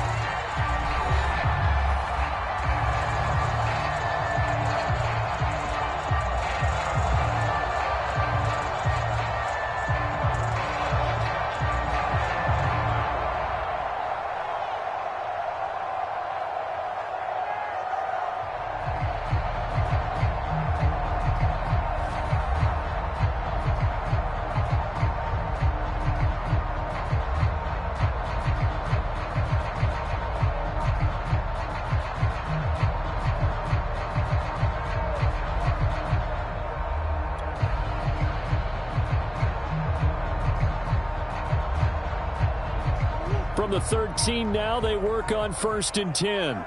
From the 13 now, they work on 1st and 10.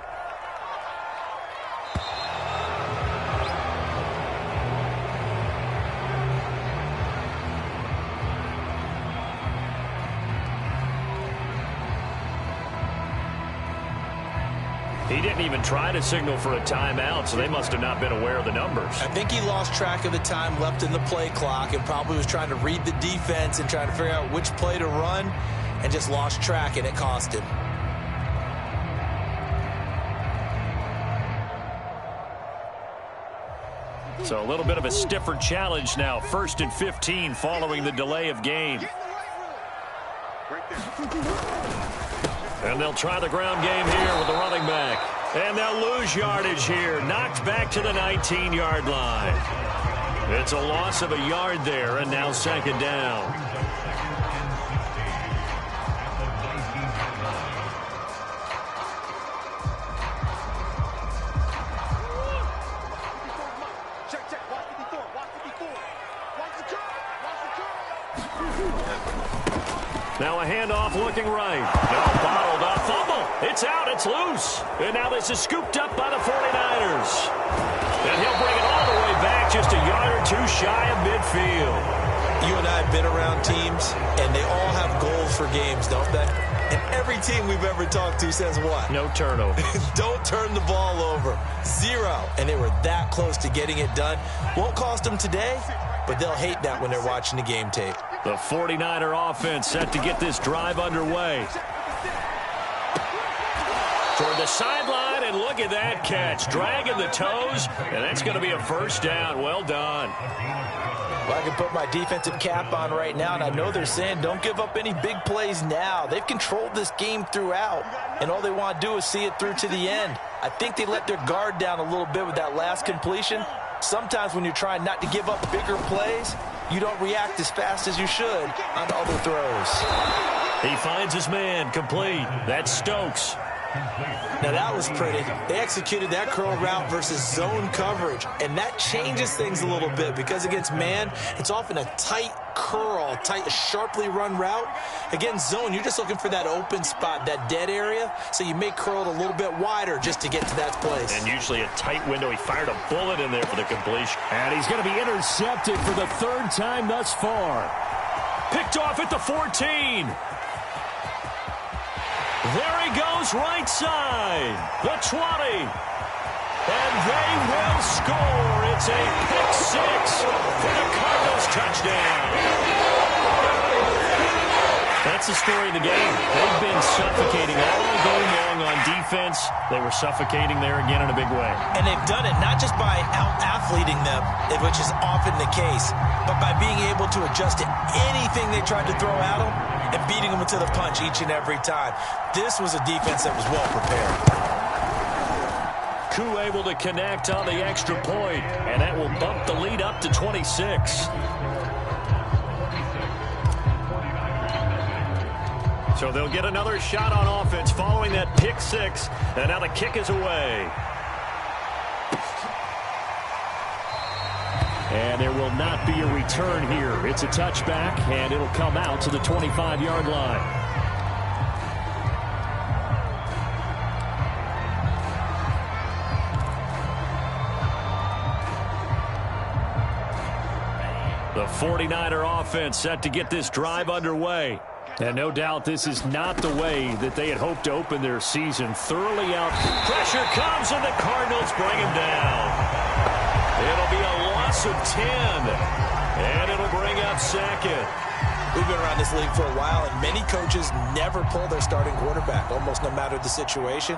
He didn't even try to signal for a timeout, so they must have not been aware of the numbers. I think he lost track of the time left in the play clock and probably was trying to read the defense and trying to figure out which play to run and just lost track, and it cost him. So a little bit of a stiffer challenge now. 1st and 15 following the delay of game. And they'll try the ground game here with the running back. And they'll lose yardage here. Knocked back to the 19-yard line. It's a loss of a yard there, and now 2nd down. Now a handoff looking right. No, bottled up. Fumble. It's out. It's loose. And now this is scooped up by the 49ers. And he'll bring it all the way back just a yard or 2 shy of midfield. You and I have been around teams, and they all have goals for games, don't they? And every team we've ever talked to says what? No turnovers. Don't turn the ball over. 0. And they were that close to getting it done. Won't cost them today, but they'll hate that when they're watching the game tape. The 49er offense set to get this drive underway. Toward the sideline, and look at that catch. Dragging the toes, and that's going to be a first down. Well done. Well, I can put my defensive cap on right now, and I know they're saying don't give up any big plays now. They've controlled this game throughout, and all they want to do is see it through to the end. I think they let their guard down a little bit with that last completion. Sometimes when you're trying not to give up bigger plays, you don't react as fast as you should on other throws. He finds his man, complete. That's Stokes. Now that was pretty. They executed that curl route versus zone coverage, and that changes things a little bit because against man, it's often a tight curl, tight, sharply run route. Against zone, you're just looking for that open spot, that dead area, so you may curl it a little bit wider just to get to that place. And usually a tight window. He fired a bullet in there for the completion. And he's going to be intercepted for the third time thus far. Picked off at the 14. There he goes, right side, the 20. And they will score. It's a pick six for the Cardinals touchdown. That's the story of the game. They've been suffocating all game long on defense. They were suffocating there again in a big way. And they've done it not just by out-athleting them, which is often the case, but by being able to adjust to anything they tried to throw at them and beating them to the punch each and every time. This was a defense that was well prepared. Koo able to connect on the extra point, and that will bump the lead up to 26. So they'll get another shot on offense following that pick six, and now the kick is away. And there will not be a return here. It's a touchback, and it'll come out to the 25-yard line. The 49er offense set to get this drive underway. And no doubt this is not the way that they had hoped to open their season. Thoroughly out. Pressure comes, and the Cardinals bring him down. It'll be a loss of 10, and it'll bring up second. We've been around this league for a while, and many coaches never pull their starting quarterback, almost no matter the situation.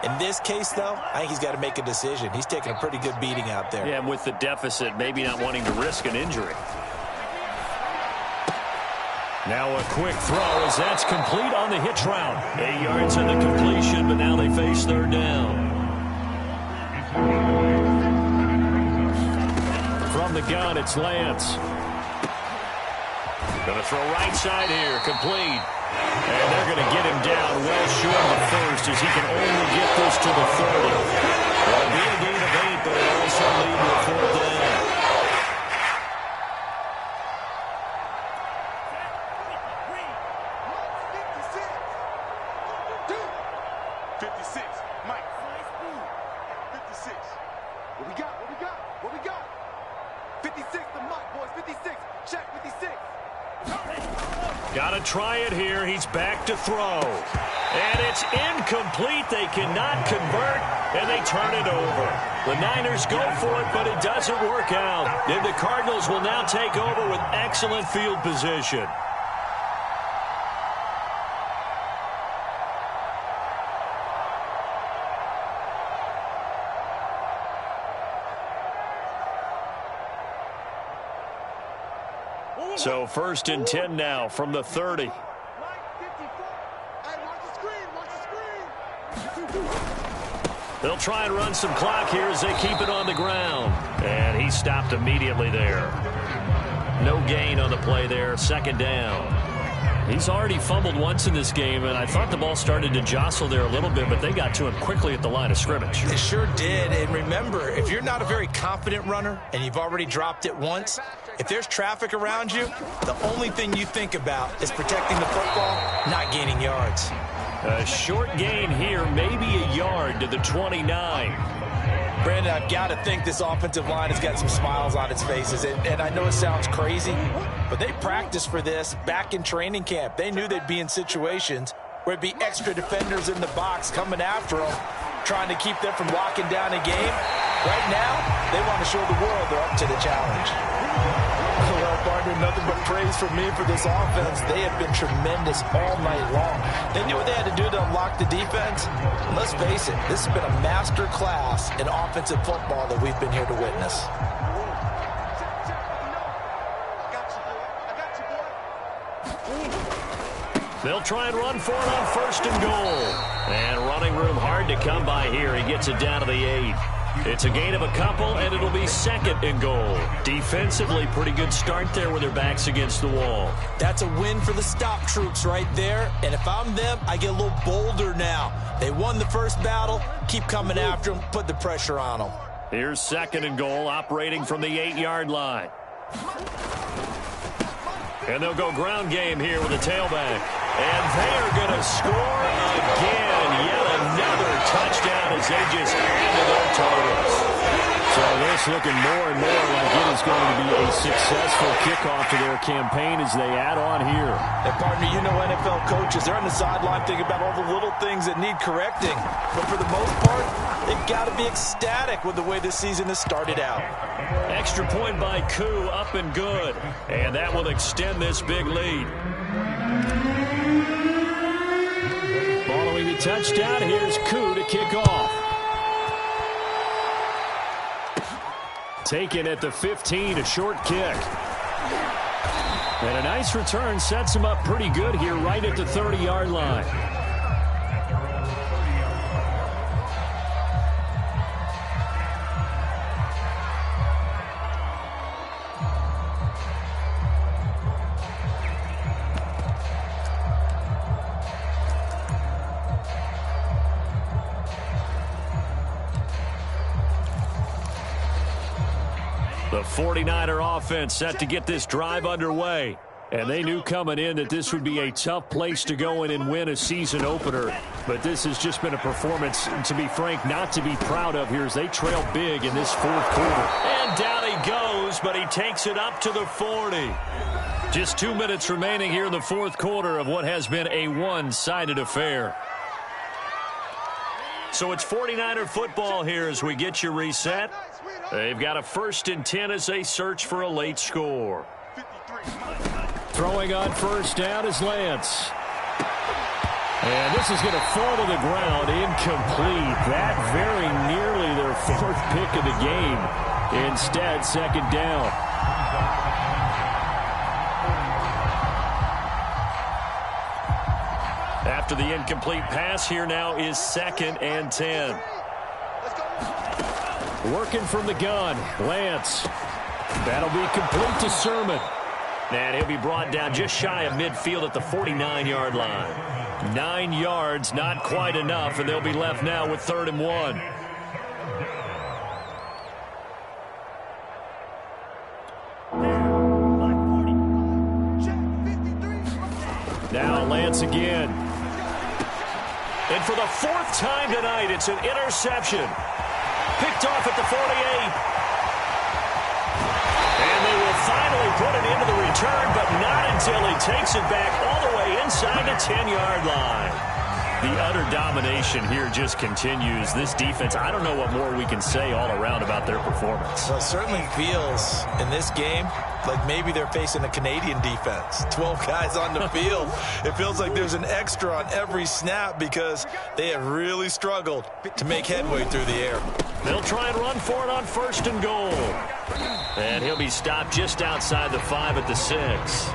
In this case, though, I think he's got to make a decision. He's taking a pretty good beating out there. Yeah, and with the deficit, maybe not wanting to risk an injury. Now a quick throw as that's complete on the hitch route. 8 yards in the completion, but now they face third down. From the gun, it's Lance. Going to throw right side here, complete. And they're going to get him down well short of the first as he can only get this to the 30. It'll be a gain of 8, but it'll also lead to a fourth down. 56, Mike. 56. What we got? What we got? What we got? 56 to Mike, boys. 56. Check 56. Got to try it here. He's back to throw. And it's incomplete. They cannot convert, and they turn it over. The Niners go for it, but it doesn't work out. And the Cardinals will now take over with excellent field position. So 1st and 10 now from the 30. They'll try and run some clock here as they keep it on the ground. And he stopped immediately there. No gain on the play there. 2nd down. He's already fumbled once in this game, and I thought the ball started to jostle there a little bit, but they got to him quickly at the line of scrimmage. It sure did. And remember, if you're not a very confident runner and you've already dropped it once, if there's traffic around you, the only thing you think about is protecting the football, not gaining yards. A short gain here, maybe a yard to the 29. Brandon, I've got to think this offensive line has got some smiles on its faces. And I know it sounds crazy, but they practiced for this back in training camp. They knew they'd be in situations where it'd be extra defenders in the box coming after them, trying to keep them from locking down a game. Right now, they want to show the world they're up to the challenge. Well, Bart, hearing nothing but praise from me for this offense. They have been tremendous all night long. They knew what they had to do to unlock the defense. And let's face it, this has been a master class in offensive football that we've been here to witness. They'll try and run for it on 1st and goal. And running room hard to come by here. He gets it down to the 8. It's a gain of a couple, and it'll be 2nd and goal. Defensively, pretty good start there with their backs against the wall. That's a win for the stop troops right there. And if I'm them, I get a little bolder now. They won the first battle. Keep coming after them. Put the pressure on them. Here's 2nd and goal, operating from the 8-yard line. And they'll go ground game here with a tailback. And they are going to score again. Yet another touchdown as they just add to their totals. So this looking more and more like it is going to be a successful kickoff to their campaign as they add on here. And partner, you know NFL coaches, they're on the sideline thinking about all the little things that need correcting. But for the most part, they've got to be ecstatic with the way this season has started out. Extra point by Koo, up and good. And that will extend this big lead. Following the touchdown, here's Koo to kick off. Taken at the 15, a short kick. And a nice return sets him up pretty good here right at the 30-yard line. The 49er offense set to get this drive underway. And they knew coming in that this would be a tough place to go in and win a season opener. But this has just been a performance, to be frank, not to be proud of here as they trail big in this 4th quarter. And down he goes, but he takes it up to the 40. Just 2 minutes remaining here in the 4th quarter of what has been a one-sided affair. So it's 49er football here as we get you reset. They've got a 1st and 10 as they search for a late score. Throwing on 1st down is Lance. And this is going to fall to the ground, incomplete. That very nearly their 4th pick of the game. Instead, 2nd down. After the incomplete pass, here now is 2nd and 10. Working from the gun, Lance. That'll be complete to Sermon. And he'll be brought down just shy of midfield at the 49-yard line. 9 yards, not quite enough, and they'll be left now with 3rd and 1. Now Lance again. And for the 4th time tonight, it's an interception. Picked off at the 48. And they will finally put it into the return, but not until he takes it back all the way inside the 10-yard line. The utter domination here just continues. This defense, I don't know what more we can say all around about their performance. Well, it certainly feels in this game like maybe they're facing a Canadian defense. 12 guys on the field. It feels like there's an extra on every snap because they have really struggled to make headway through the air. They'll try and run for it on 1st and goal. And he'll be stopped just outside the 5 at the 6.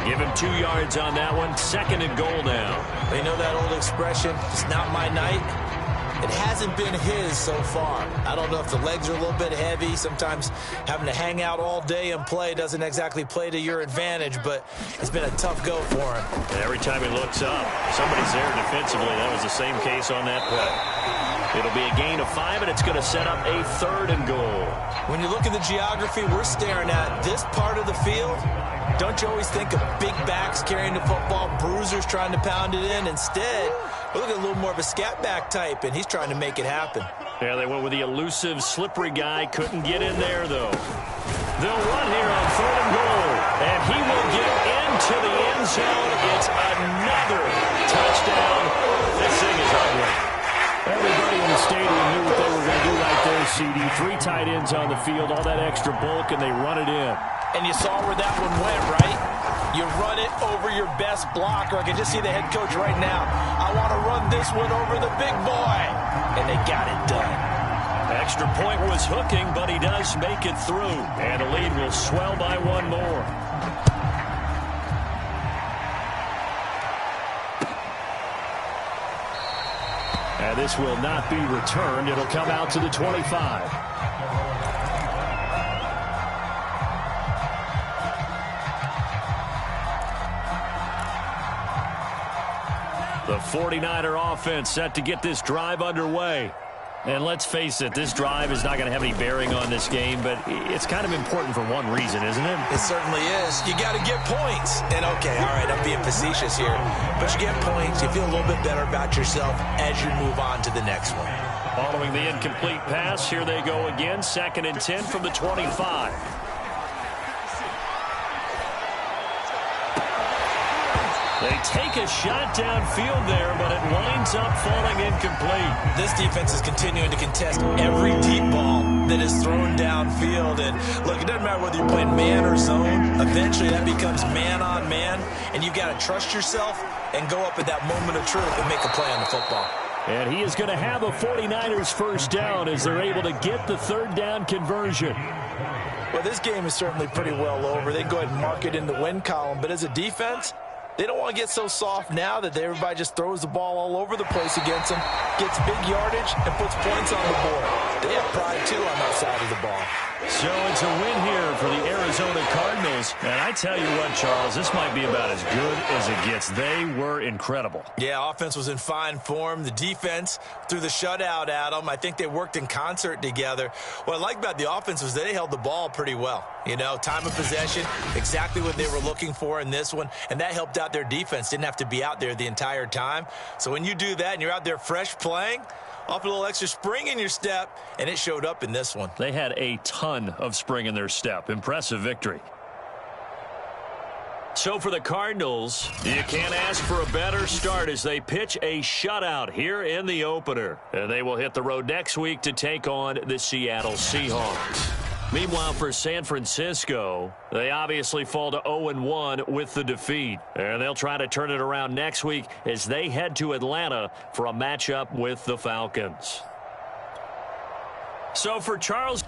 Give him 2 yards on that one. 2nd and goal now. They know that old expression, it's not my night. It hasn't been his so far. I don't know if the legs are a little bit heavy. Sometimes having to hang out all day and play doesn't exactly play to your advantage, but it's been a tough go for him. And every time he looks up, somebody's there defensively. That was the same case on that play. It'll be a gain of 5, and it's going to set up a 3rd and goal. When you look at the geography we're staring at, this part of the field, don't you always think of big backs carrying the football, bruisers trying to pound it in? Instead, look at a little more of a scat back type, and he's trying to make it happen. Yeah, they went with the elusive, slippery guy. Couldn't get in there, though. They'll run here on 3rd and goal, and he will get into the end zone. It's another touchdown. This thing is ugly. Everybody in the stadium knew what they were going to do right there, CD. 3 tight ends on the field, all that extra bulk, and they run it in. And you saw where that one went, right? You run it over your best blocker. I can just see the head coach right now. I want to run this one over the big boy. And they got it done. Extra point was hooking, but he does make it through. And the lead will swell by one more. And this will not be returned. It'll come out to the 25. The 49er offense set to get this drive underway. And let's face it, this drive is not going to have any bearing on this game, but it's kind of important for one reason, isn't it? It certainly is. You got to get points. And, okay, all right, I'm being facetious here. But you get points, you feel a little bit better about yourself as you move on to the next one. Following the incomplete pass, here they go again. 2nd and 10 from the 25. They take a shot downfield there, but it winds up falling incomplete. This defense is continuing to contest every deep ball that is thrown downfield. And, look, it doesn't matter whether you're playing man or zone. Eventually, that becomes man-on-man, and you've got to trust yourself and go up at that moment of truth and make a play on the football. And he is going to have a 49ers first down as they're able to get the 3rd down conversion. Well, this game is certainly pretty well over. They go ahead and mark it in the win column, but as a defense, they don't want to get so soft now that everybody just throws the ball all over the place against them, gets big yardage, and puts points on the board. They have pride, too, on that side of the ball. So it's a win here for the Arizona Cardinals. And I tell you what, Charles, this might be about as good as it gets. They were incredible. Yeah, offense was in fine form. The defense threw the shutout at them. I think they worked in concert together. What I like about the offense was they held the ball pretty well. You know, time of possession, exactly what they were looking for in this one, and that helped out their defense. Didn't have to be out there the entire time. So when you do that and you're out there fresh playing, off a little extra spring in your step, and it showed up in this one. They had a ton of spring in their step. Impressive victory. So for the Cardinals, you can't ask for a better start as they pitch a shutout here in the opener. And they will hit the road next week to take on the Seattle Seahawks. Meanwhile, for San Francisco, they obviously fall to 0-1 with the defeat. And they'll try to turn it around next week as they head to Atlanta for a matchup with the Falcons. So for Charles...